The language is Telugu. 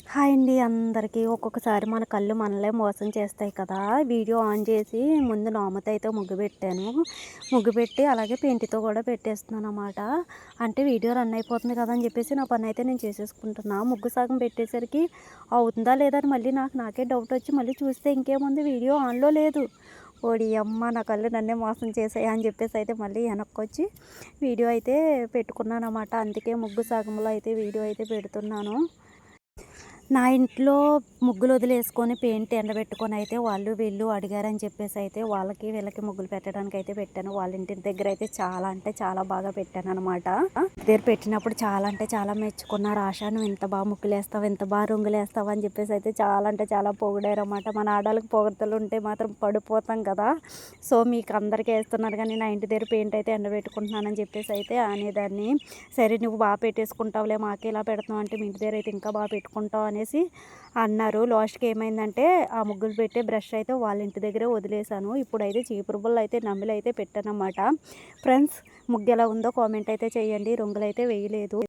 హాయ్ అండి అందరికీ. ఒక్కొక్కసారి మన కళ్ళు మనలే మోసం చేస్తాయి కదా! వీడియో ఆన్ చేసి ముందు నామతో అయితే ముగ్గు పెట్టాను. ముగ్గు పెట్టి అలాగే పెయింట్‌తో కూడా పెట్టేస్తున్నానన్నమాట. అంటే వీడియో రన్ అయిపోతుంది కదా అని చెప్పేసి నా పని అయితే నేను చేసేసుకుంటున్నా. ముగ్గు సగం పెట్టేసరికి అవుతుందా లేదా అని మళ్ళీ నాకే డౌట్ వచ్చి మళ్ళీ చూస్తే ఇంకేముంది వీడియో ఆన్‌లో లేదు. ఓడియమ్మ! నా కళ్ళు నన్నే మోసం చేసాయి అని చెప్పేసి అయితే మళ్ళీ వెనక్కొచ్చి వీడియో అయితే పెట్టుకున్నానన్నమాట. అందుకే ముగ్గు సగంలో అయితే వీడియో అయితే పెడుతున్నాను. నా ఇంట్లో ముగ్గులు వదిలేసుకొని పెయింట్ ఎండబెట్టుకొని అయితే వాళ్ళు వీళ్ళు అడిగారని చెప్పేసి అయితే వాళ్ళకి వీళ్ళకి ముగ్గులు పెట్టడానికి అయితే పెట్టాను. వాళ్ళ ఇంటి దగ్గర అయితే చాలా అంటే చాలా బాగా పెట్టాను అనమాట. దగ్గర పెట్టినప్పుడు చాలా అంటే చాలా మెచ్చుకున్నారు. ఆశ నువ్వు ఇంత బాగా ముగ్గులు వేస్తావు, ఇంత బాగా రంగులు వేస్తావు అని చెప్పేసి అయితే చాలా అంటే చాలా పొగిడారు అనమాట. మన ఆడవాళ్ళకి పొగడతలు ఉంటే మాత్రం పడిపోతాం కదా. సో మీకు అందరికీ వేస్తున్నారు కానీ నా ఇంటి దగ్గర పెయింట్ అయితే ఎండబెట్టుకుంటున్నానని చెప్పేసి అయితే అనేదాన్ని. సరే నువ్వు బాగా పెట్టేసుకుంటావులే, మాకే ఇలా పెడుతున్నావు అంటే మీ ఇంటి దగ్గర అయితే ఇంకా బాగా పెట్టుకుంటావు అనేసి అన్నారు. లాస్ట్కి ఏమైందంటే ఆ ముగ్గులు పెట్టే బ్రష్ అయితే వాళ్ళ ఇంటి దగ్గరే వదిలేశాను. ఇప్పుడైతే చీపురు పుల్ల అయితే నమ్మిలి అయితే పెట్టానన్నమాట. ఫ్రెండ్స్, ముగ్గు ఎలా ఉందో కామెంట్ అయితే చేయండి. రంగులు అయితే వేయలేదు.